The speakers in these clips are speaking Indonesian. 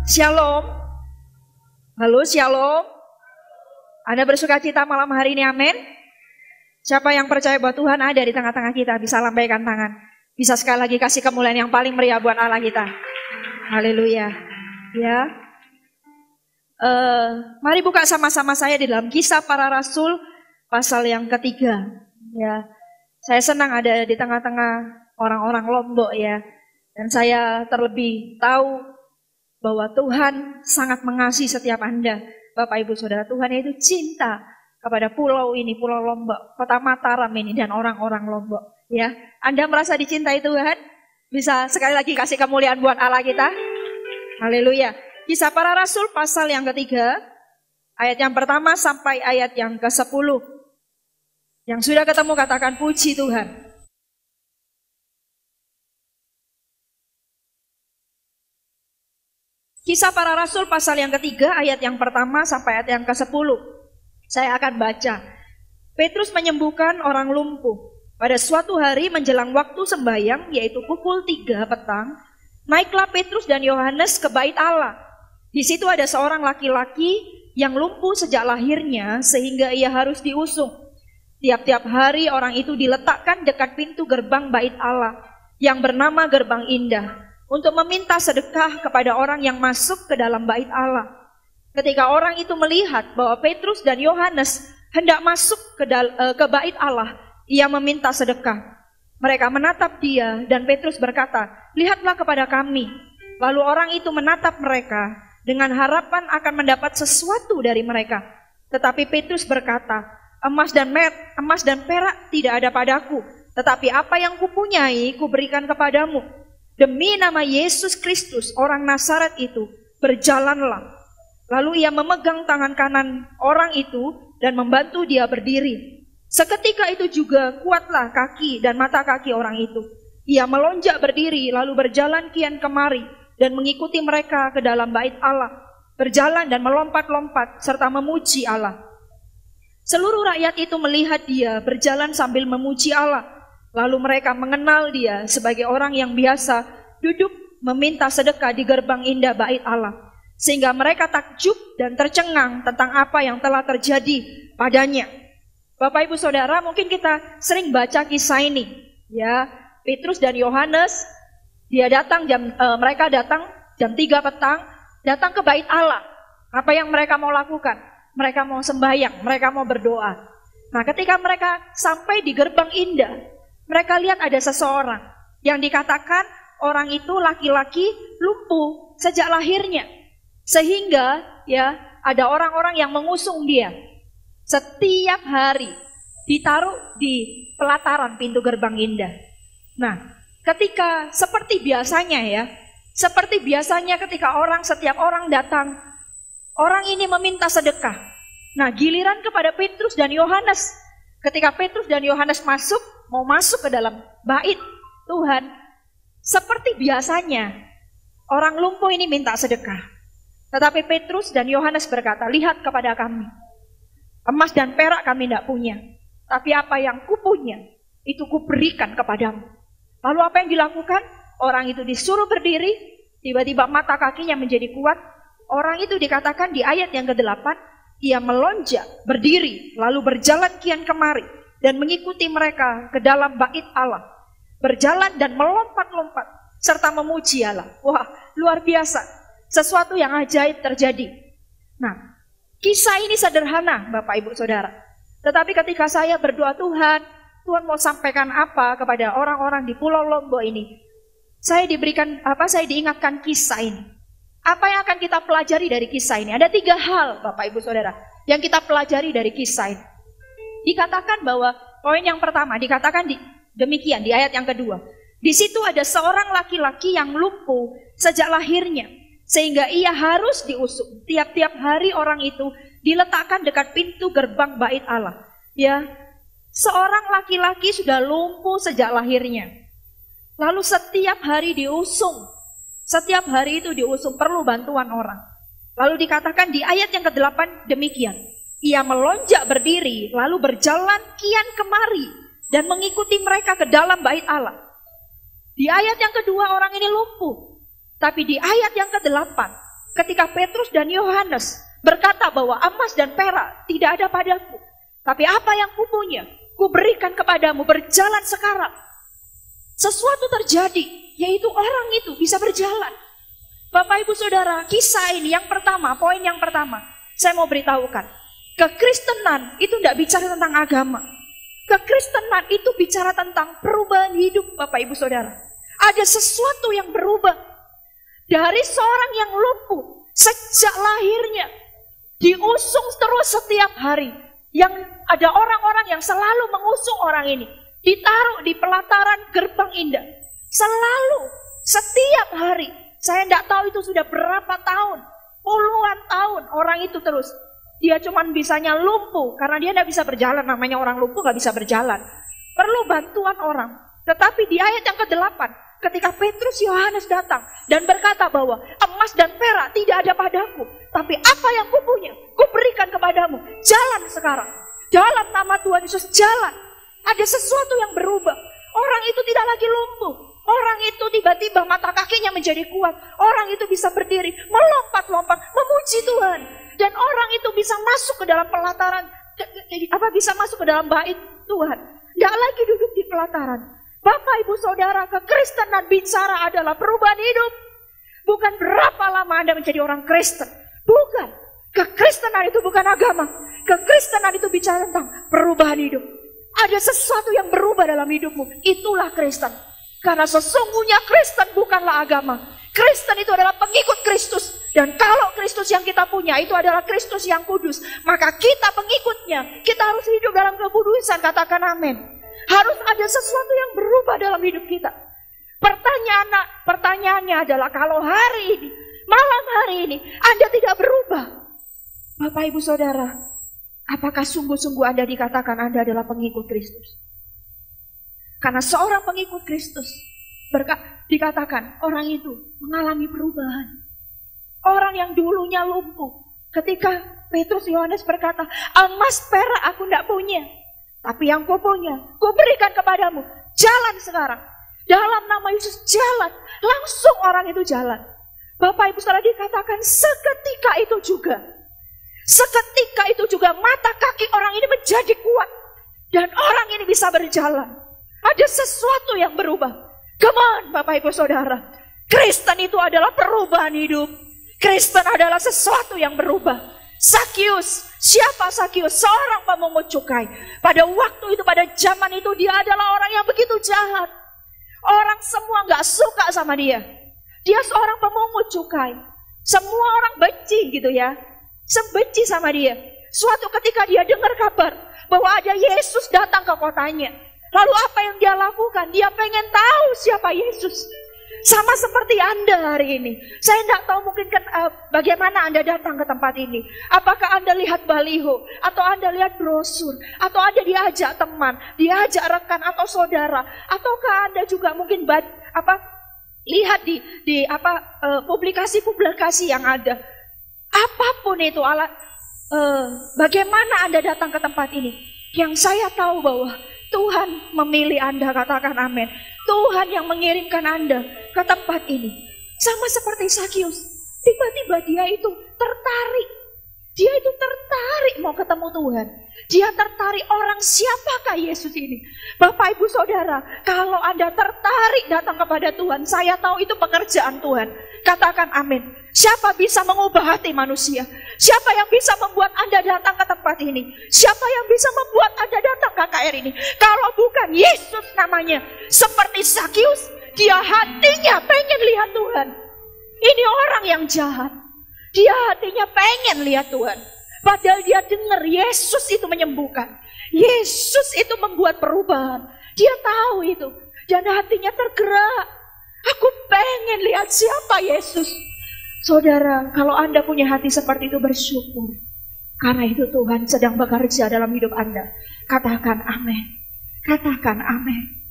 Shalom. Halo, shalom. Anda bersuka cita malam hari ini, amin? Siapa yang percaya bahwa Tuhan ada di tengah-tengah kita, bisa lambaikan tangan. Bisa sekali lagi kasih kemuliaan yang paling meriah buat Allah kita. Haleluya. Ya. Mari buka sama-sama saya di dalam Kisah Para Rasul pasal yang ketiga. Ya. Saya senang ada di tengah-tengah orang-orang Lombok ya. Dan saya terlebih tahu bahwa Tuhan sangat mengasihi setiap Anda, Bapak Ibu Saudara. Tuhan itu cinta kepada pulau ini, Pulau Lombok, Kota Mataram ini dan orang-orang Lombok. Ya, Anda merasa dicintai Tuhan? Bisa sekali lagi kasih kemuliaan buat Allah kita. Haleluya. Kisah Para Rasul pasal yang ketiga, ayat yang pertama sampai ayat yang ke-10. Yang sudah ketemu katakan puji Tuhan. Kisah Para Rasul pasal yang ketiga, ayat yang pertama sampai ayat yang ke-10. Saya akan baca. Petrus menyembuhkan orang lumpuh. Pada suatu hari menjelang waktu sembahyang, yaitu pukul 3 petang, naiklah Petrus dan Yohanes ke bait Allah. Di situ ada seorang laki-laki yang lumpuh sejak lahirnya sehingga ia harus diusung. Tiap-tiap hari orang itu diletakkan dekat pintu gerbang bait Allah yang bernama Gerbang Indah, untuk meminta sedekah kepada orang yang masuk ke dalam bait Allah. Ketika orang itu melihat bahwa Petrus dan Yohanes hendak masuk ke bait Allah, ia meminta sedekah. Mereka menatap dia dan Petrus berkata, "Lihatlah kepada kami." Lalu orang itu menatap mereka dengan harapan akan mendapat sesuatu dari mereka. Tetapi Petrus berkata, emas dan perak tidak ada padaku, tetapi apa yang kupunyai kuberikan kepadamu. Demi nama Yesus Kristus, orang Nazaret itu, berjalanlah. Lalu ia memegang tangan kanan orang itu dan membantu dia berdiri. Seketika itu juga kuatlah kaki dan mata kaki orang itu. Ia melonjak berdiri lalu berjalan kian kemari dan mengikuti mereka ke dalam bait Allah. Berjalan dan melompat-lompat serta memuji Allah. Seluruh rakyat itu melihat dia berjalan sambil memuji Allah. Lalu mereka mengenal dia sebagai orang yang biasa duduk meminta sedekah di gerbang indah bait Allah. Sehingga mereka takjub dan tercengang tentang apa yang telah terjadi padanya. Bapak Ibu Saudara, mungkin kita sering baca kisah ini. Ya, Petrus dan Yohanes, mereka datang jam 3 petang, datang ke bait Allah. Apa yang mereka mau lakukan? Mereka mau sembahyang, mereka mau berdoa. Nah, ketika mereka sampai di gerbang indah, mereka lihat ada seseorang yang dikatakan orang itu laki-laki lumpuh sejak lahirnya. Sehingga ya ada orang-orang yang mengusung dia. Setiap hari ditaruh di pelataran pintu gerbang indah. Nah, ketika seperti biasanya ketika setiap orang datang, orang ini meminta sedekah. Nah, giliran kepada Petrus dan Yohanes. Ketika Petrus dan Yohanes mau masuk ke dalam bait Tuhan, seperti biasanya orang lumpuh ini minta sedekah. Tetapi Petrus dan Yohanes berkata, "Lihat kepada kami. Emas dan perak kami tidak punya, tapi apa yang kupunya itu kuberikan kepadamu." Lalu apa yang dilakukan? Orang itu disuruh berdiri, tiba-tiba mata kakinya menjadi kuat. Orang itu dikatakan di ayat yang ke-8, ia melonjak berdiri lalu berjalan kian kemari dan mengikuti mereka ke dalam bait Allah. Berjalan dan melompat-lompat serta memuji Allah. Wah, luar biasa. Sesuatu yang ajaib terjadi. Nah, kisah ini sederhana Bapak Ibu Saudara. Tetapi ketika saya berdoa, Tuhan mau sampaikan apa kepada orang-orang di Pulau Lombok ini? Saya diingatkan kisah ini. Apa yang akan kita pelajari dari kisah ini? Ada 3 hal Bapak Ibu Saudara yang kita pelajari dari kisah ini. Dikatakan bahwa poin yang pertama dikatakan demikian di ayat yang kedua. Di situ ada seorang laki-laki yang lumpuh sejak lahirnya sehingga ia harus diusung. Tiap-tiap hari orang itu diletakkan dekat pintu gerbang bait Allah. Ya, seorang laki-laki sudah lumpuh sejak lahirnya. Lalu setiap hari diusung. Setiap hari itu diusung, perlu bantuan orang. Lalu dikatakan di ayat yang ke-8 demikian. Ia melonjak berdiri, lalu berjalan kian kemari dan mengikuti mereka ke dalam bait Allah. Di ayat yang kedua orang ini lumpuh. Tapi di ayat yang ke-8 ketika Petrus dan Yohanes berkata bahwa emas dan perak tidak ada padaku, tapi apa yang kupunya, kuberikan kepadamu, berjalan sekarang. Sesuatu terjadi, yaitu orang itu bisa berjalan. Bapak Ibu Saudara, kisah ini yang pertama, poin yang pertama, saya mau beritahukan. Kekristenan itu tidak bicara tentang agama. Kekristenan itu bicara tentang perubahan hidup, Bapak Ibu Saudara. Ada sesuatu yang berubah. Dari seorang yang lumpuh, sejak lahirnya, diusung terus setiap hari. Yang ada orang-orang yang selalu mengusung orang ini. Ditaruh di pelataran Gerbang Indah. Selalu, setiap hari. Saya tidak tahu itu sudah berapa tahun. Puluhan tahun orang itu terus. Dia cuma bisanya lumpuh. Karena dia tidak bisa berjalan. Namanya orang lumpuh nggak bisa berjalan. Perlu bantuan orang. Tetapi di ayat yang ke-8. Ketika Petrus Yohanes datang. Dan berkata bahwa emas dan perak tidak ada padaku. Tapi apa yang kupunya, kuberikan kepadamu. Jalan sekarang. Dalam nama Tuhan Yesus jalan. Ada sesuatu yang berubah. Orang itu tidak lagi lumpuh. Orang itu tiba-tiba mata kakinya menjadi kuat. Orang itu bisa berdiri, melompat-lompat, memuji Tuhan. Dan orang itu bisa masuk ke dalam pelataran, bisa masuk ke dalam bait Tuhan. Tidak lagi duduk di pelataran. Bapak Ibu Saudara, kekristenan bicara adalah perubahan hidup. Bukan berapa lama Anda menjadi orang Kristen. Bukan. Kekristenan itu bukan agama. Kekristenan itu bicara tentang perubahan hidup. Ada sesuatu yang berubah dalam hidupmu. Itulah Kristen. Karena sesungguhnya Kristen bukanlah agama. Kristen itu adalah pengikut Kristus. Dan kalau Kristus yang kita punya itu adalah Kristus yang kudus, maka kita pengikutnya. Kita harus hidup dalam kekudusan. Katakan amin. Harus ada sesuatu yang berubah dalam hidup kita. Pertanyaannya adalah kalau hari ini, malam hari ini, Anda tidak berubah. Bapak Ibu Saudara, apakah sungguh-sungguh Anda dikatakan Anda adalah pengikut Kristus? Karena seorang pengikut Kristus dikatakan orang itu mengalami perubahan. Orang yang dulunya lumpuh, ketika Petrus Yohanes berkata, emas perak aku tidak punya, tapi yang ku punya, ku berikan kepadamu. Jalan sekarang. Dalam nama Yesus jalan. Langsung orang itu jalan. Bapak Ibu Saudara, dikatakan seketika itu juga. Seketika itu juga mata kaki orang ini menjadi kuat. Dan orang ini bisa berjalan. Ada sesuatu yang berubah. Come on Bapak Ibu Saudara. Kristen itu adalah perubahan hidup. Kristen adalah sesuatu yang berubah. Sakius, siapa Sakius? Seorang pemungut cukai. Pada waktu itu, pada zaman itu dia adalah orang yang begitu jahat. Orang semua gak suka sama dia. Dia seorang pemungut cukai. Semua orang benci gitu ya. Sebenci sama dia. Suatu ketika dia dengar kabar bahwa ada Yesus datang ke kotanya. Lalu apa yang dia lakukan? Dia pengen tahu siapa Yesus. Sama seperti Anda hari ini. Saya tidak tahu mungkin bagaimana Anda datang ke tempat ini. Apakah Anda lihat baliho? Atau Anda lihat brosur? Atau Anda diajak teman? Diajak rekan atau saudara? Ataukah Anda juga mungkin lihat di publikasi-publikasi yang ada? Apapun itu bagaimana Anda datang ke tempat ini? Yang saya tahu bahwa Tuhan memilih Anda, katakan amin. Tuhan yang mengirimkan Anda ke tempat ini. Sama seperti Sakius. Tiba-tiba dia itu tertarik. Dia itu tertarik mau ketemu Tuhan. Dia tertarik orang siapakah Yesus ini. Bapak Ibu Saudara, kalau Anda tertarik datang kepada Tuhan, saya tahu itu pekerjaan Tuhan. Katakan amin. Siapa bisa mengubah hati manusia? Siapa yang bisa membuat Anda datang ke tempat ini? Siapa yang bisa membuat Anda datang ke KKR ini? Kalau bukan Yesus namanya. Seperti Sakius, dia hatinya pengen lihat Tuhan. Ini orang yang jahat. Dia hatinya pengen lihat Tuhan. Padahal dia dengar Yesus itu menyembuhkan. Yesus itu membuat perubahan. Dia tahu itu. Dan hatinya tergerak. Aku pengen lihat siapa Yesus. Saudara, kalau Anda punya hati seperti itu, bersyukur. Karena itu Tuhan sedang bekerja dalam hidup Anda. Katakan amin. Katakan amin.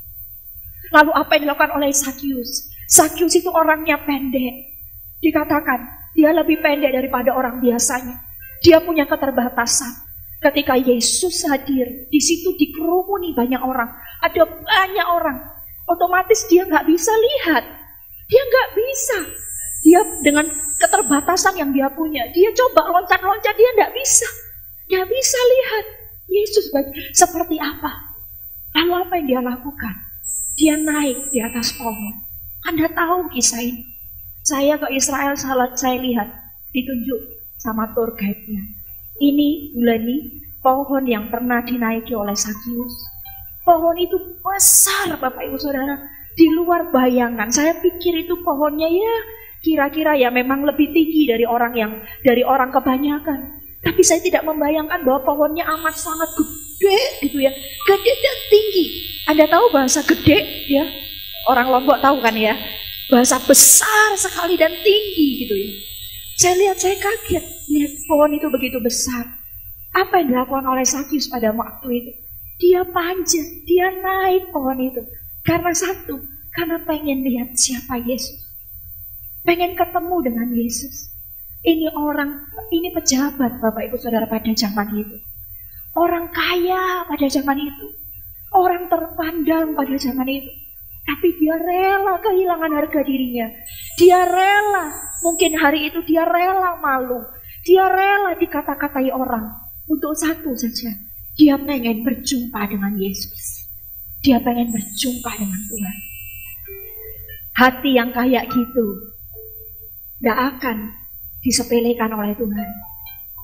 Lalu apa yang dilakukan oleh Sakius? Sakius itu orangnya pendek. Dikatakan dia lebih pendek daripada orang biasanya. Dia punya keterbatasan. Ketika Yesus hadir, di situ dikerumuni banyak orang. Ada banyak orang. Otomatis dia nggak bisa lihat. Dia nggak bisa. Dia dengan keterbatasan yang dia punya. Dia coba loncat-loncat, dia tidak bisa. Dia bisa lihat Yesus seperti apa. Lalu apa yang dia lakukan? Dia naik di atas pohon. Anda tahu kisah ini. Saya ke Israel, saya lihat, ditunjuk sama tour guide-nya. Ini pohon yang pernah dinaiki oleh Sakius. Pohon itu besar, Bapak Ibu Saudara, di luar bayangan. Saya pikir itu pohonnya ya kira-kira ya memang lebih tinggi dari orang kebanyakan. Tapi saya tidak membayangkan bahwa pohonnya amat sangat gede gitu ya. Gede dan tinggi. Anda tahu bahasa gede ya? Orang Lombok tahu kan ya? Bahasa besar sekali dan tinggi gitu ya. Saya lihat, saya kaget. Lihat pohon itu begitu besar. Apa yang dilakukan oleh Sakius pada waktu itu? Dia panjat, dia naik pohon itu. Karena satu, karena pengen lihat siapa Yesus. Pengen ketemu dengan Yesus. Ini pejabat Bapak Ibu Saudara pada zaman itu. Orang kaya pada zaman itu. Orang terpandang pada zaman itu. Tapi dia rela kehilangan harga dirinya. Dia rela, mungkin hari itu dia rela malu. Dia rela dikata-katai orang. Untuk satu saja, dia pengen berjumpa dengan Yesus. Dia pengen berjumpa dengan Tuhan. Hati yang kayak gitu tidak akan disepelekan oleh Tuhan.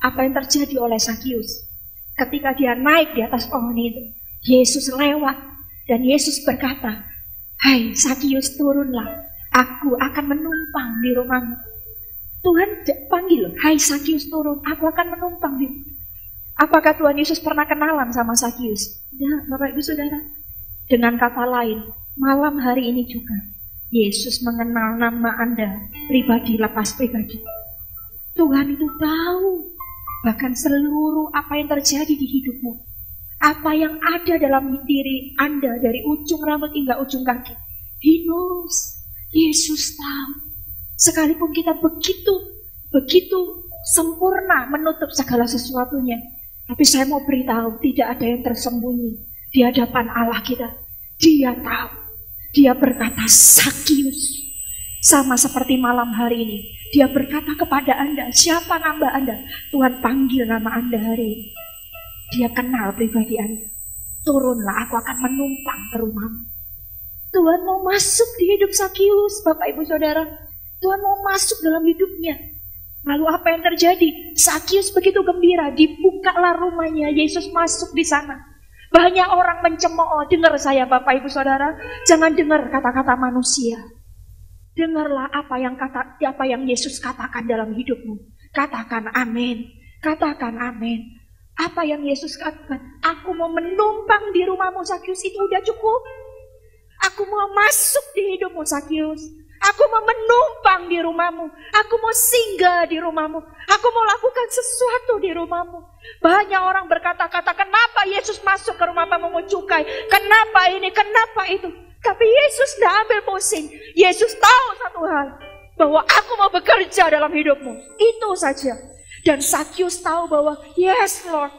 Apa yang terjadi oleh Sakius ketika dia naik di atas pohon itu? Yesus lewat dan Yesus berkata, "Hai Sakius, turunlah, aku akan menumpang di rumahmu." Tuhan panggil, "Hai Sakius, turun, aku akan menumpang di." Apakah Tuhan Yesus pernah kenalan sama Sakius? Ya, Bapak Ibu Saudara. Dengan kata lain, malam hari ini juga Yesus mengenal nama Anda pribadi lepas pribadi. Tuhan itu tahu bahkan seluruh apa yang terjadi di hidupmu. Apa yang ada dalam diri Anda dari ujung rambut hingga ujung kaki. He knows. Yesus tahu. Sekalipun kita begitu sempurna menutup segala sesuatunya. Tapi saya mau beritahu, tidak ada yang tersembunyi di hadapan Allah kita. Dia tahu. Dia berkata, "Sakius." Sama seperti malam hari ini. Dia berkata kepada Anda, siapa nama Anda? Tuhan panggil nama Anda hari ini. Dia kenal pribadi Anda. Turunlah, aku akan menumpang ke rumahmu. Tuhan mau masuk di hidup Sakius, Bapak Ibu Saudara. Tuhan mau masuk dalam hidupnya. Lalu apa yang terjadi? Sakius begitu gembira, dibukalah rumahnya, Yesus masuk di sana. Banyak orang mencemooh. Dengar saya Bapak Ibu Saudara, jangan dengar kata-kata manusia. Dengarlah apa yang Yesus katakan dalam hidupmu. Katakan amin. Katakan amin. Apa yang Yesus katakan? Aku mau menumpang di rumahmu Sakius, itu udah cukup. Aku mau masuk di hidupmu Sakius. Aku mau menumpang di rumahmu. Aku mau singgah di rumahmu. Aku mau lakukan sesuatu di rumahmu. Banyak orang berkata-kata, kenapa Yesus masuk ke rumah pemungut cukai? Kenapa ini? Kenapa itu? Tapi Yesus tidak ambil pusing. Yesus tahu satu hal, bahwa aku mau bekerja dalam hidupmu. Itu saja. Dan Sakius tahu bahwa yes Lord,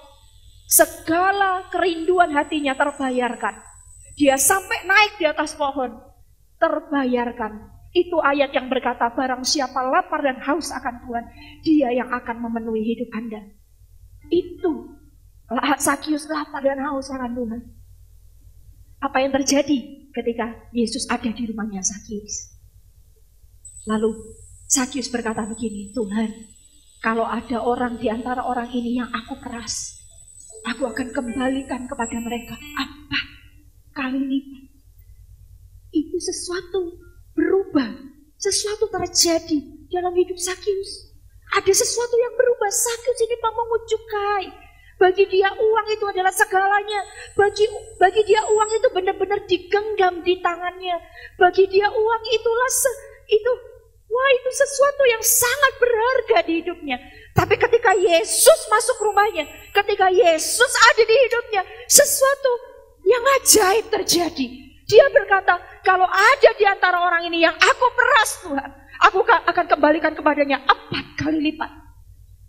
segala kerinduan hatinya terbayarkan. Dia sampai naik di atas pohon, terbayarkan. Itu ayat yang berkata, barang siapa lapar dan haus akan Tuhan, Dia yang akan memenuhi hidup Anda. Itu Sakius lapar dan haus akan Tuhan. Apa yang terjadi ketika Yesus ada di rumahnya Sakius? Lalu Sakius berkata begini, Tuhan, kalau ada orang di antara orang ini yang aku peras, aku akan kembalikan kepada mereka 4 kali lipat. Itu sesuatu berubah, sesuatu terjadi dalam hidup Sakius. Ada sesuatu yang berubah. Sakius ini pemungut cukai. Bagi dia uang itu adalah segalanya. Bagi dia uang itu benar-benar digenggam di tangannya. Bagi dia uang itu sesuatu yang sangat berharga di hidupnya. Tapi ketika Yesus masuk rumahnya, ketika Yesus ada di hidupnya, sesuatu yang ajaib terjadi. Dia berkata, kalau ada di antara orang ini yang aku peras Tuhan, aku akan kembalikan kepadanya 4 kali lipat.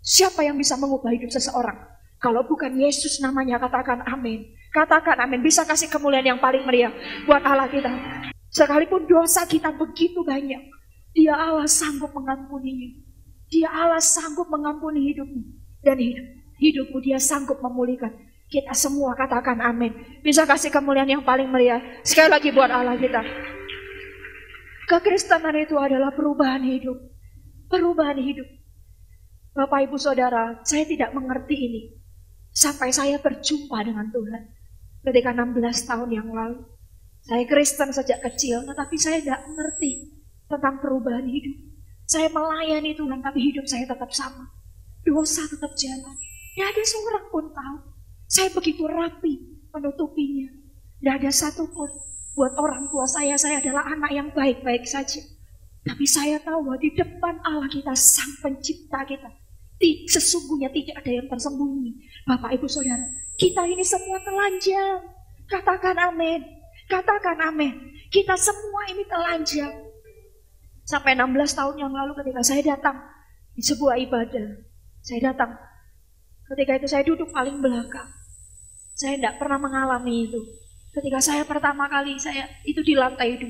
Siapa yang bisa mengubah hidup seseorang? Kalau bukan Yesus namanya, katakan amin. Katakan amin. Bisa kasih kemuliaan yang paling meriah buat Allah kita. Sekalipun dosa kita begitu banyak, Dia Allah sanggup mengampuninya. Dia Allah sanggup mengampuni hidupmu. Dan hidupmu dia sanggup memulihkan. Kita semua katakan amin. Bisa kasih kemuliaan yang paling meriah. Sekali lagi buat Allah kita. Kekristenan itu adalah perubahan hidup. Perubahan hidup. Bapak Ibu Saudara, saya tidak mengerti ini. Sampai saya berjumpa dengan Tuhan. Ketika 16 tahun yang lalu. Saya Kristen sejak kecil, tetapi saya tidak mengerti tentang perubahan hidup. Saya melayani Tuhan, tapi hidup saya tetap sama. Dosa tetap jalan. Tidak ada seorang pun tahu. Saya begitu rapi menutupinya. Tidak ada satu pun. Buat orang tua saya adalah anak yang baik-baik saja. Tapi saya tahu bahwa di depan Allah kita, Sang Pencipta kita, sesungguhnya tidak ada yang tersembunyi. Bapak Ibu Saudara, kita ini semua telanjang. Katakan amin. Katakan amin. Kita semua ini telanjang. Sampai 16 tahun yang lalu ketika saya datang di sebuah ibadah. Saya datang. Ketika itu saya duduk paling belakang. Saya tidak pernah mengalami itu. Ketika saya pertama kali, saya itu di lantai 2.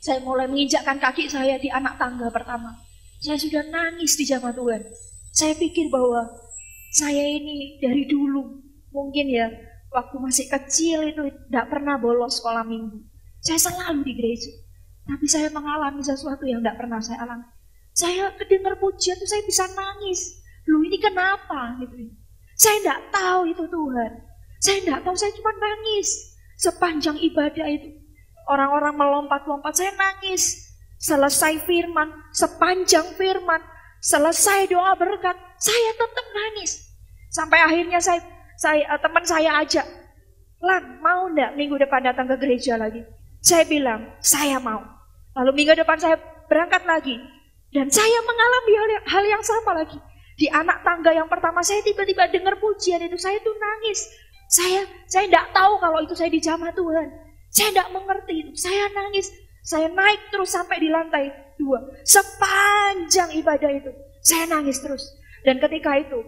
Saya mulai menginjakkan kaki saya di anak tangga pertama. Saya sudah nangis di jamaah Tuhan. Saya pikir bahwa saya ini dari dulu, mungkin ya, waktu masih kecil itu tidak pernah bolos sekolah minggu. Saya selalu di gereja. Tapi saya mengalami sesuatu yang tidak pernah saya alami. Saya kedengar pujian itu saya bisa nangis. Loh ini kenapa? Gitu. Saya tidak tahu itu Tuhan. Saya tidak tahu, saya cuma nangis. Sepanjang ibadah itu. Orang-orang melompat-lompat, saya nangis. Selesai firman, sepanjang firman, selesai doa berkat, saya tetap nangis. Sampai akhirnya teman saya ajak, Lan, mau enggak minggu depan datang ke gereja lagi? Saya bilang, saya mau. Lalu minggu depan saya berangkat lagi. Dan saya mengalami hal yang sama lagi. Di anak tangga yang pertama saya tiba-tiba dengar pujian itu, saya tuh nangis. Saya tidak tahu kalau itu saya di jamaah Tuhan. Saya tidak mengerti itu. Saya nangis. Saya naik terus sampai di lantai 2. Sepanjang ibadah itu, saya nangis terus. Dan ketika itu,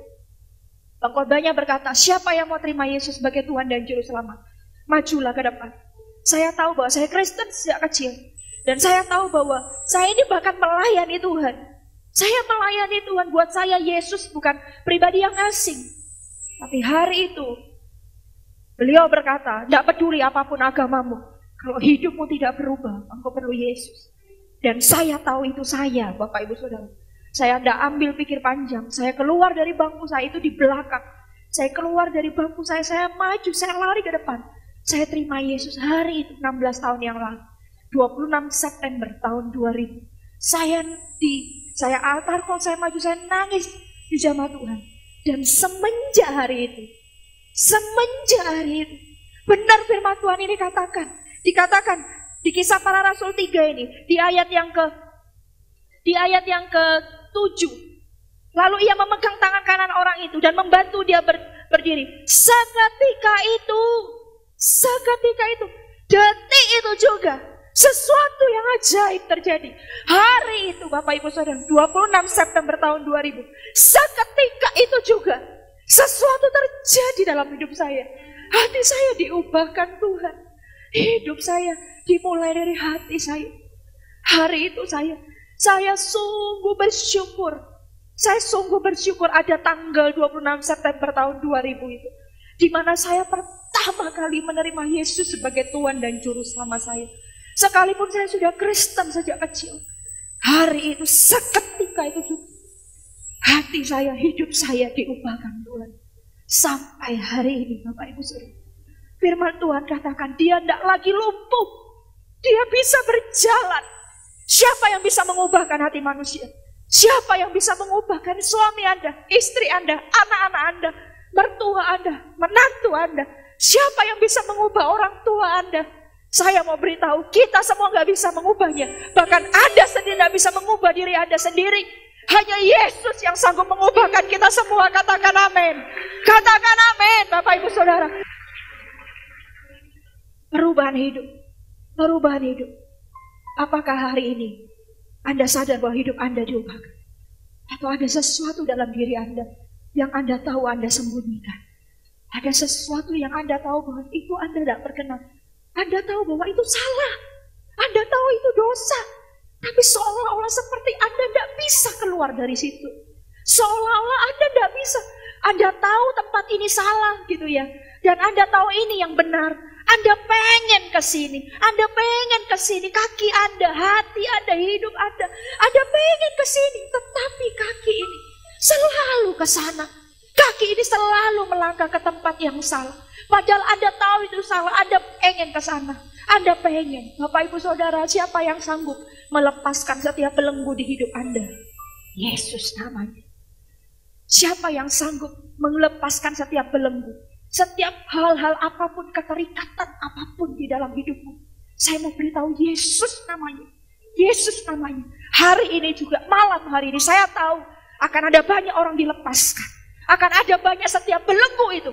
pengkhotbahnya berkata, siapa yang mau terima Yesus sebagai Tuhan dan Juru Selamat? Majulah ke depan. Saya tahu bahwa saya Kristen sejak kecil. Dan saya tahu bahwa saya ini bahkan melayani Tuhan. Saya melayani Tuhan, buat saya Yesus bukan pribadi yang asing. Tapi hari itu, beliau berkata, tidak peduli apapun agamamu, kalau hidupmu tidak berubah, engkau perlu Yesus. Dan saya tahu itu saya, Bapak Ibu Saudara. Saya tidak ambil pikir panjang, saya keluar dari bangku saya itu di belakang. Saya keluar dari bangku saya maju, saya lari ke depan. Saya terima Yesus hari itu, 16 tahun yang lalu. 26 September tahun 2000. Saya altar kok, saya maju, saya nangis di jamaah Tuhan. Dan semenjak hari itu, benar firman Tuhan ini dikatakan di Kisah Para Rasul 3 ini, di ayat yang ke-7. Lalu ia memegang tangan kanan orang itu dan membantu dia berdiri. Seketika itu, detik itu juga, sesuatu yang ajaib terjadi. Hari itu Bapak Ibu Saudara, 26 September tahun 2000. Seketika itu juga sesuatu terjadi dalam hidup saya. Hati saya diubahkan Tuhan. Hidup saya dimulai dari hati saya. Hari itu saya sungguh bersyukur. Saya sungguh bersyukur ada tanggal 26 September tahun 2000 itu. Di mana saya pertama kali menerima Yesus sebagai Tuhan dan Juru Selamat saya. Sekalipun saya sudah Kristen sejak kecil, hari itu seketika itu juga hati saya, hidup saya diubahkan Tuhan. Sampai hari ini Bapak Ibu Saudara, firman Tuhan katakan dia tidak lagi lumpuh, dia bisa berjalan. Siapa yang bisa mengubahkan hati manusia? Siapa yang bisa mengubahkan suami Anda, istri Anda, anak-anak Anda, mertua Anda, menantu Anda? Siapa yang bisa mengubah orang tua Anda? Saya mau beritahu, kita semua nggak bisa mengubahnya. Bahkan Anda sendiri nggak bisa mengubah diri Anda sendiri. Hanya Yesus yang sanggup mengubahkan kita semua. Katakan amin. Katakan amin, Bapak Ibu Saudara. Perubahan hidup. Perubahan hidup. Apakah hari ini Anda sadar bahwa hidup Anda diubahkan? Atau ada sesuatu dalam diri Anda yang Anda tahu Anda sembunyikan? Ada sesuatu yang Anda tahu bahwa itu Anda tidak berkenan. Anda tahu bahwa itu salah. Anda tahu itu dosa. Tapi seolah-olah seolah-olah seperti Anda tidak bisa keluar dari situ. Seolah-olah Anda tidak bisa. Anda tahu tempat ini salah gitu ya. Dan Anda tahu ini yang benar. Anda pengen ke sini. Anda pengen ke sini. Kaki Anda, hati Anda, hidup Anda. Anda pengen ke sini. Tetapi kaki ini selalu ke sana. Kaki ini selalu melangkah ke tempat yang salah. Padahal Anda tahu itu salah. Anda pengen ke sana. Anda pengen. Bapak Ibu Saudara, siapa yang sanggup melepaskan setiap belenggu di hidup Anda? Yesus namanya. Siapa yang sanggup melepaskan setiap belenggu? Setiap hal-hal apapun, keterikatan apapun di dalam hidupmu. Saya mau beritahu Yesus namanya. Yesus namanya. Hari ini juga, malam hari ini saya tahu akan ada banyak orang dilepaskan. Akan ada banyak setiap belenggu itu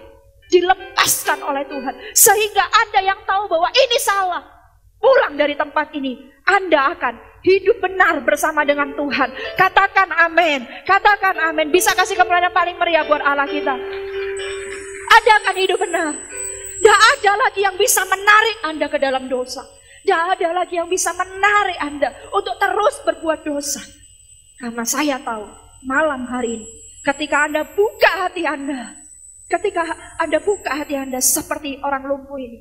dilepaskan oleh Tuhan. Sehingga Anda yang tahu bahwa ini salah, pulang dari tempat ini, Anda akan hidup benar bersama dengan Tuhan. Katakan amin. Katakan amin. Bisa kasih kemuliaan paling meriah buat Allah kita. Anda akan hidup benar. Tidak ada lagi yang bisa menarik Anda ke dalam dosa. Tidak ada lagi yang bisa menarik Anda untuk terus berbuat dosa. Karena saya tahu malam hari ini, ketika Anda buka hati Anda, ketika Anda buka hati Anda seperti orang lumpuh ini,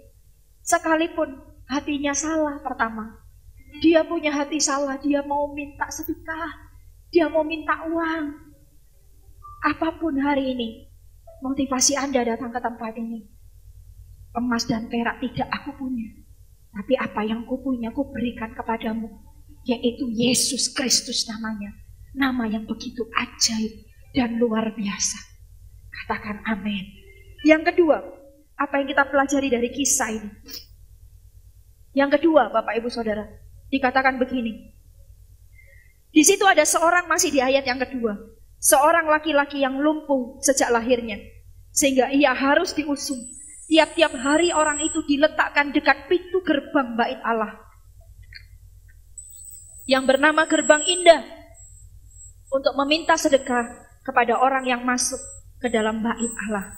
sekalipun hatinya salah pertama, dia punya hati salah, dia mau minta sedekah, dia mau minta uang. Apapun hari ini, motivasi Anda datang ke tempat ini. Emas dan perak tidak aku punya. Tapi apa yang ku punya, ku berikan kepadamu. Yaitu Yesus Kristus namanya. Nama yang begitu ajaib dan luar biasa. Katakan amin. Yang kedua, apa yang kita pelajari dari kisah ini? Yang kedua, Bapak Ibu Saudara, dikatakan begini. Di situ ada seorang, masih di ayat yang kedua. Seorang laki-laki yang lumpuh sejak lahirnya. Sehingga ia harus diusung. Tiap-tiap hari orang itu diletakkan dekat pintu gerbang bait Allah. Yang bernama Gerbang Indah. Untuk meminta sedekah kepada orang yang masuk ke dalam bait Allah.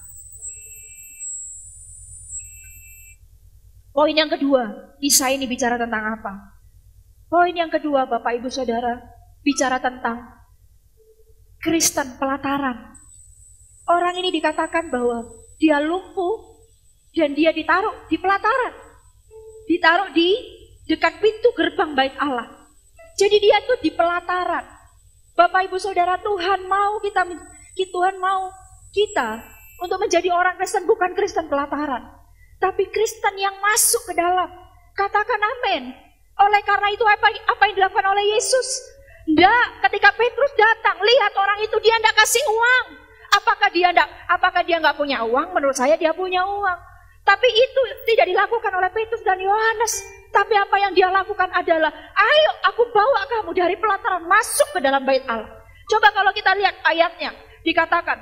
Poin yang kedua, kisah ini bicara tentang apa? Poin yang kedua, Bapak Ibu Saudara, bicara tentang Kristen pelataran. Orang ini dikatakan bahwa dia lumpuh dan dia ditaruh di pelataran. Ditaruh di dekat pintu gerbang bait Allah. Jadi dia tuh di pelataran. Bapak Ibu Saudara, Tuhan mau kita untuk menjadi orang Kristen, bukan Kristen pelataran, tapi Kristen yang masuk ke dalam. Katakan amin. Oleh karena itu apa yang dilakukan oleh Yesus? Ketika Petrus datang, lihat orang itu, dia tidak kasih uang. Apakah dia nggak punya uang? Menurut saya dia punya uang. Tapi itu tidak dilakukan oleh Petrus dan Yohanes. Tapi apa yang dia lakukan adalah, ayo aku bawa kamu dari pelataran masuk ke dalam bait Allah. Coba kalau kita lihat ayatnya, dikatakan,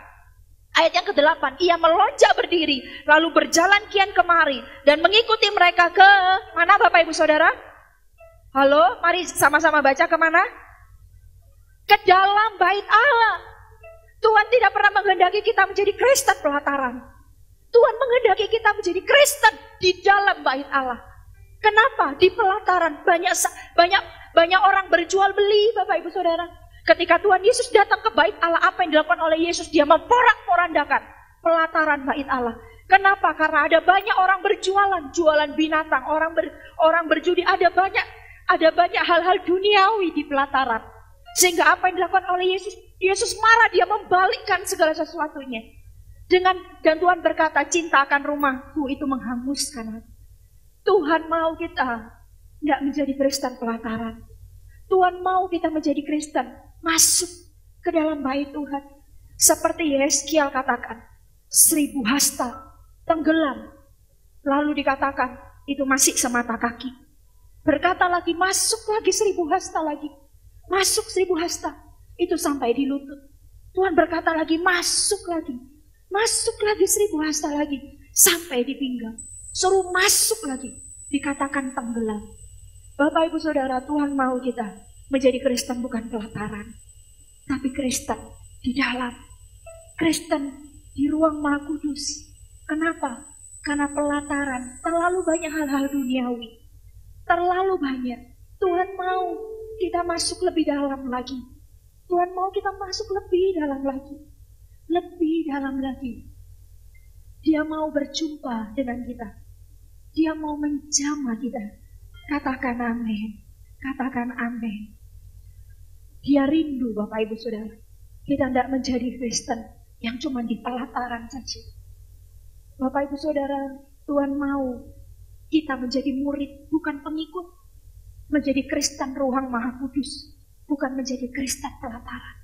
ayat yang ke-8, ia melonjak berdiri, lalu berjalan kian kemari, dan mengikuti mereka ke mana Bapak Ibu Saudara? Halo, mari sama-sama baca kemana? Ke dalam bait Allah. Tuhan tidak pernah menghendaki kita menjadi Kristen pelataran. Tuhan menghendaki kita menjadi Kristen di dalam bait Allah. Kenapa? Di pelataran banyak orang berjual beli, Bapak Ibu Saudara. Ketika Tuhan Yesus datang ke bait Allah, apa yang dilakukan oleh Yesus? Dia memporak-porandakan pelataran bait Allah. Kenapa? Karena ada banyak orang berjualan, jualan binatang, orang berjudi, ada banyak hal-hal duniawi di pelataran. Sehingga apa yang dilakukan oleh Yesus? Yesus marah, dia membalikkan segala sesuatunya. Dan Tuhan berkata, cinta akan rumahku itu menghanguskan hati. Tuhan mau kita tidak menjadi Kristen pelataran. Tuhan mau kita menjadi Kristen, masuk ke dalam bait Tuhan. Seperti Yeskiel katakan, 1000 hasta tenggelam. Lalu dikatakan, itu masih semata kaki. Berkata lagi, masuk lagi 1000 hasta lagi. Masuk 1000 hasta, itu sampai di lutut. Tuhan berkata lagi, masuk lagi 1000 hasta lagi, sampai di pinggang. Suruh masuk lagi, dikatakan tenggelam. Bapak Ibu Saudara, Tuhan mau kita menjadi Kristen bukan pelataran, tapi Kristen di dalam, Kristen di ruang Maha Kudus. Kenapa? Karena pelataran terlalu banyak hal-hal duniawi, terlalu banyak. Tuhan mau kita masuk lebih dalam lagi. Tuhan mau kita masuk lebih dalam lagi. Lebih dalam lagi. Dia mau berjumpa dengan kita. Dia mau menjamah kita. Katakan amin. Katakan amin. Dia rindu Bapak Ibu Saudara. Kita tidak menjadi Kristen yang cuma di pelataran saja. Bapak Ibu Saudara, Tuhan mau kita menjadi murid, bukan pengikut. Menjadi Kristen Ruang Maha Kudus, bukan menjadi Kristen pelataran.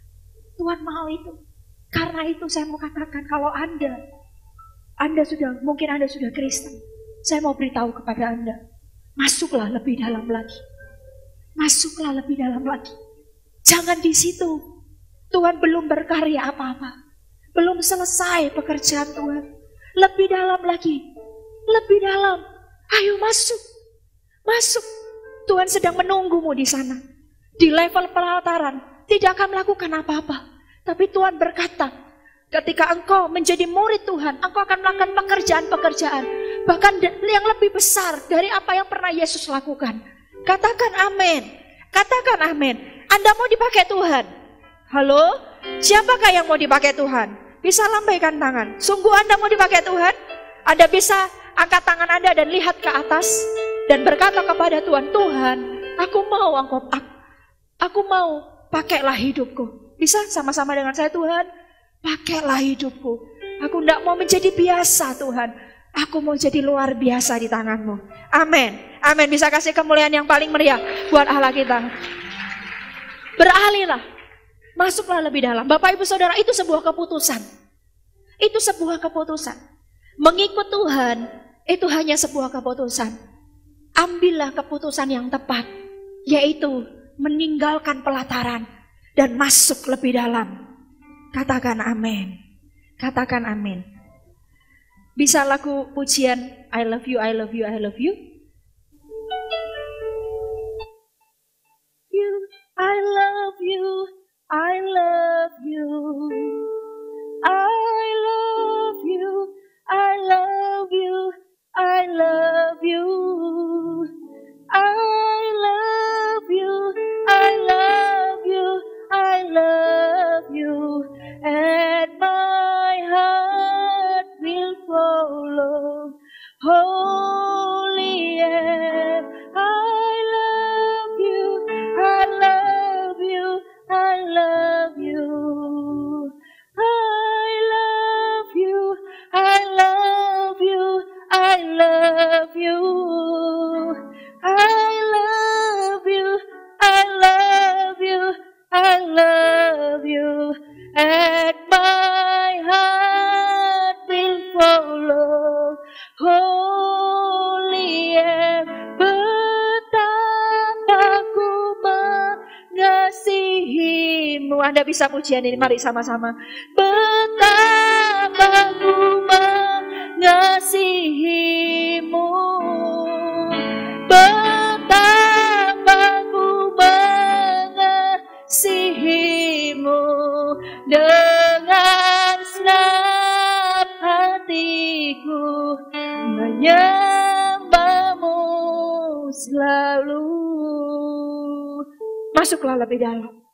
Tuhan mau itu. Karena itu saya mau katakan, kalau mungkin Anda sudah Kristen, saya mau beritahu kepada Anda, masuklah lebih dalam lagi. Masuklah lebih dalam lagi. Jangan di situ. Tuhan belum berkarya apa-apa. Belum selesai pekerjaan Tuhan. Lebih dalam lagi. Lebih dalam. Ayo masuk. Masuk. Tuhan sedang menunggumu di sana. Di level pelataran. Tidak akan melakukan apa-apa. Tapi Tuhan berkata, ketika engkau menjadi murid Tuhan, engkau akan melakukan pekerjaan-pekerjaan. Bahkan yang lebih besar dari apa yang pernah Yesus lakukan. Katakan amin. Katakan amin. Anda mau dipakai Tuhan? Halo? Siapakah yang mau dipakai Tuhan? Bisa lambaikan tangan. Sungguh Anda mau dipakai Tuhan? Anda bisa angkat tangan Anda dan lihat ke atas. Dan berkata kepada Tuhan, Tuhan, aku mau pakailah hidupku. Bisa sama-sama dengan saya, Tuhan? Pakailah hidupku. Aku tidak mau menjadi biasa, Tuhan. Aku mau jadi luar biasa di tangan-Mu. Amin. Amin. Bisa kasih kemuliaan yang paling meriah buat Allah kita. Beralihlah. Masuklah lebih dalam. Bapak Ibu Saudara, itu sebuah keputusan. Itu sebuah keputusan. Mengikut Tuhan, itu hanya sebuah keputusan. Ambillah keputusan yang tepat. Yaitu meninggalkan pelataran dan masuk lebih dalam. Katakan amin. Katakan amin. Bisa lagu pujian I love you, I love you, I love you. I love you, I love you. I love you, I love you, I love you. I love you, I love you, I love you. And my heart will follow. Holy and I love you, I love you, I love you. I love you, I love you, I love you. I love you, I love you, I love you. And my heart will follow. Holy and betapa ku mengasihimu. Anda bisa pujian ini, mari sama-sama. Betapa ku mengasihimu. Betapa ku mengasihimu. Dengan senang hatiku menyembahmu selalu. Masuklah lebih dalam.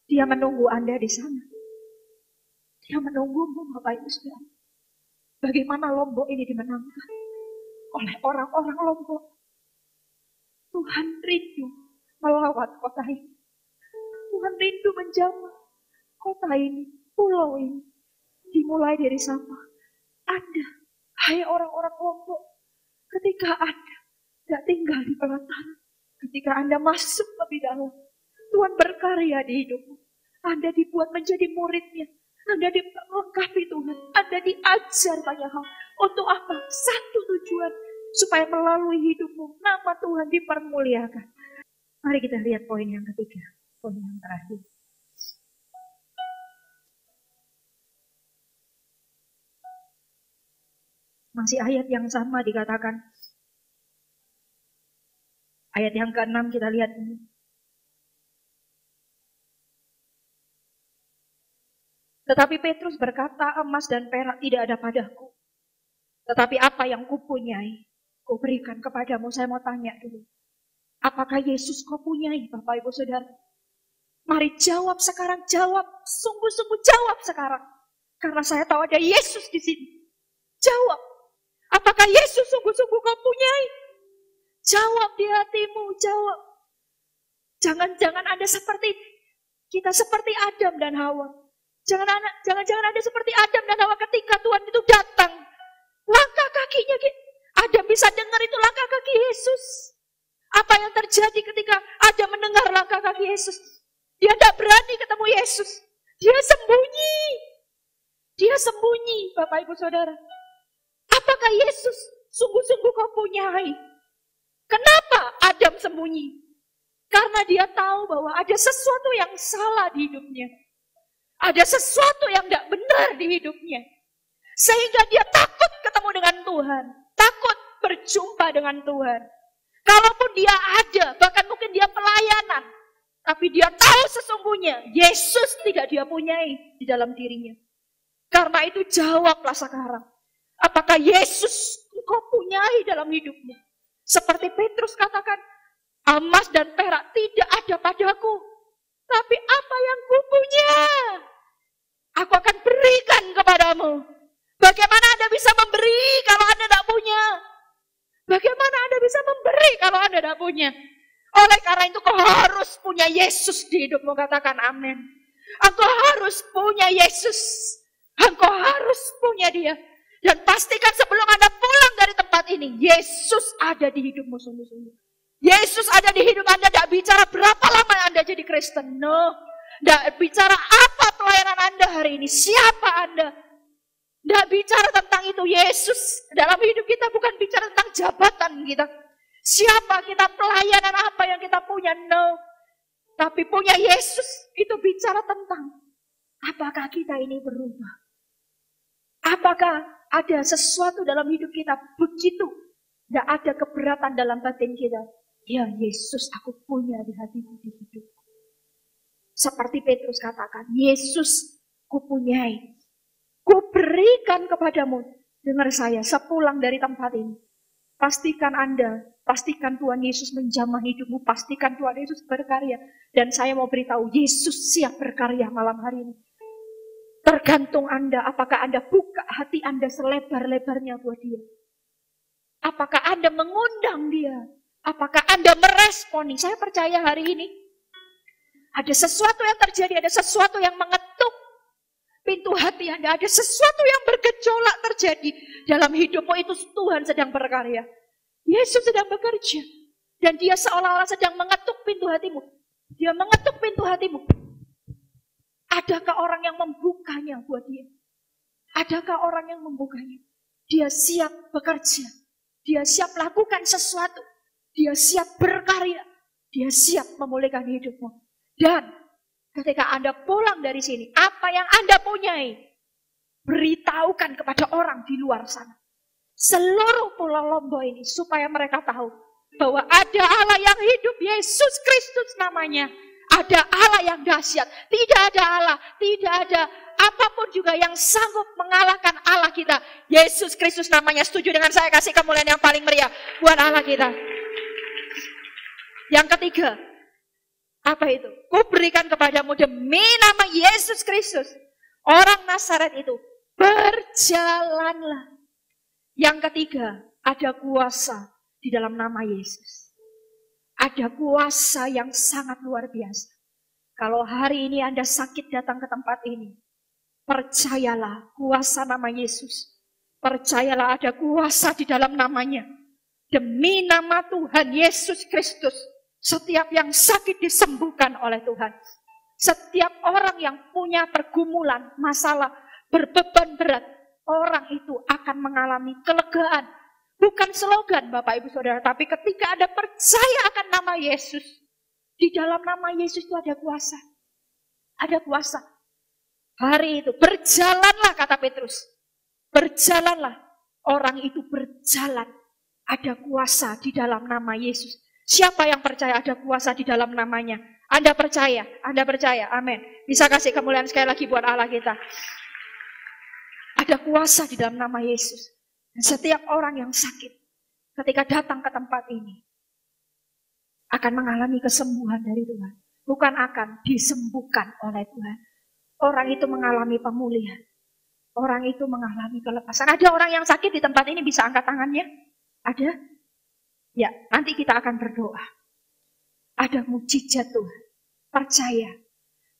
Dia menunggu Anda di sana. Dia menunggumu, Bapak Ibu Saudara. Bagaimana Lombok ini dimenangkan oleh orang-orang Lombok. Tuhan rindu melawat kota ini. Tuhan rindu menjamah kota ini, pulau ini. Dimulai dari siapa? Anda, hai orang-orang Lombok. Ketika Anda tidak tinggal di pelataran, ketika Anda masuk lebih dalam, Tuhan berkarya di hidupmu. Anda dibuat menjadi muridnya. Anda dilengkapi Tuhan. Anda diajar banyak hal. Untuk apa? Satu tujuan. Supaya melalui hidupmu, nama Tuhan dipermuliakan. Mari kita lihat poin yang ketiga. Poin yang terakhir. Masih ayat yang sama dikatakan. Ayat yang ke-6 kita lihat ini. Tetapi Petrus berkata, emas dan perak tidak ada padaku. Tetapi apa yang kupunyai, kuberikan kepadamu. Saya mau tanya dulu. Apakah Yesus kau punyai, Bapak Ibu Saudara? Mari jawab sekarang, jawab. Sungguh-sungguh jawab sekarang. Karena saya tahu ada Yesus di sini. Jawab. Apakah Yesus sungguh-sungguh kau punyai? Jawab di hatimu, jawab. Jangan Anda seperti kita, seperti Adam dan Hawa. Jangan Anda seperti Adam dan Hawa ketika Tuhan itu datang. Langkah kakinya, Adam bisa dengar itu langkah kaki Yesus. Apa yang terjadi ketika Adam mendengar langkah kaki Yesus? Dia tidak berani ketemu Yesus. Dia sembunyi. Dia sembunyi, Bapak Ibu Saudara. Apakah Yesus sungguh-sungguh kau punyai? Kenapa Adam sembunyi? Karena dia tahu bahwa ada sesuatu yang salah di hidupnya. Ada sesuatu yang tidak benar di hidupnya. Sehingga dia takut ketemu dengan Tuhan. Takut berjumpa dengan Tuhan. Kalaupun dia ada, bahkan mungkin dia pelayanan. Tapi dia tahu sesungguhnya Yesus tidak dia punyai di dalam dirinya. Karena itu jawablah sekarang. Apakah Yesus kau punyai dalam hidupmu? Seperti Petrus katakan, emas dan perak tidak ada padaku. Tapi apa yang kupunya, aku akan berikan kepadamu. Bagaimana Anda bisa memberi kalau Anda tidak punya? Bagaimana Anda bisa memberi kalau Anda tidak punya? Oleh karena itu kau harus punya Yesus di hidupmu, katakan amin. Engkau harus punya Yesus. Engkau harus punya dia. Dan pastikan sebelum Anda pulang dari tempat ini, Yesus ada di hidupmu sungguh-sungguh. Yesus ada di hidup Anda, tidak bicara berapa lama Anda jadi Kristen. No. Tidak bicara apa pelayanan Anda hari ini, siapa Anda. Tidak bicara tentang itu. Yesus dalam hidup kita bukan bicara tentang jabatan kita. Siapa kita, pelayanan apa yang kita punya. No. Tapi punya Yesus itu bicara tentang apakah kita ini berubah. Apakah ada sesuatu dalam hidup kita begitu tidak ada keberatan dalam batin kita. Ya Yesus aku punya di hatiku, di hidupku. Seperti Petrus katakan, Yesus kupunyai. Ku berikan kepadamu. Dengar saya, sepulang dari tempat ini. Pastikan Tuhan Yesus menjamah hidupmu. Pastikan Tuhan Yesus berkarya. Dan saya mau beritahu, Yesus siap berkarya malam hari ini. Tergantung Anda, apakah Anda buka hati Anda selebar-lebarnya buat dia. Apakah Anda mengundang dia? Apakah Anda meresponi? Saya percaya hari ini ada sesuatu yang terjadi, ada sesuatu yang mengetuk pintu hati Anda, ada sesuatu yang bergejolak terjadi dalam hidupmu. Itu Tuhan sedang berkarya. Yesus sedang bekerja. Dan dia seolah-olah sedang mengetuk pintu hatimu. Dia mengetuk pintu hatimu. Adakah orang yang membukanya buat dia? Adakah orang yang membukanya? Dia siap bekerja. Dia siap lakukan sesuatu. Dia siap berkarya. Dia siap memulihkan hidupmu. Dan ketika Anda pulang dari sini, apa yang Anda punyai, beritahukan kepada orang di luar sana. Seluruh pulau Lombok ini, supaya mereka tahu bahwa ada Allah yang hidup, Yesus Kristus namanya. Ada Allah yang dahsyat. Tidak ada Allah, tidak ada apapun juga yang sanggup mengalahkan Allah kita. Yesus Kristus namanya. Setuju dengan saya? Kasih kemuliaan yang paling meriah buat Allah kita. Yang ketiga, apa itu? Ku berikan kepadamu demi nama Yesus Kristus, orang Nazaret itu, berjalanlah. Yang ketiga, ada kuasa di dalam nama Yesus. Ada kuasa yang sangat luar biasa. Kalau hari ini Anda sakit datang ke tempat ini, percayalah kuasa nama Yesus. Percayalah ada kuasa di dalam namanya. Demi nama Tuhan Yesus Kristus, setiap yang sakit disembuhkan oleh Tuhan. Setiap orang yang punya pergumulan, masalah, berbeban berat, orang itu akan mengalami kelegaan. Bukan slogan Bapak Ibu Saudara, tapi ketika Anda percaya akan nama Yesus, di dalam nama Yesus itu ada kuasa. Ada kuasa. Hari itu berjalanlah, kata Petrus. Berjalanlah. Orang itu berjalan. Ada kuasa di dalam nama Yesus. Siapa yang percaya ada kuasa di dalam namanya? Anda percaya? Anda percaya? Amin. Bisa kasih kemuliaan sekali lagi buat Allah kita. Ada kuasa di dalam nama Yesus. Dan setiap orang yang sakit, ketika datang ke tempat ini, akan mengalami kesembuhan dari Tuhan. Bukan akan disembuhkan oleh Tuhan. Orang itu mengalami pemulihan. Orang itu mengalami kelepasan. Ada orang yang sakit di tempat ini bisa angkat tangannya? Ada? Ya, nanti kita akan berdoa. Ada mujizat Tuhan. Percaya.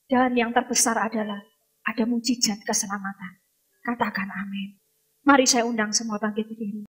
Dan yang terbesar adalah ada mujizat keselamatan. Katakan amin. Mari saya undang semua bangkit berdiri.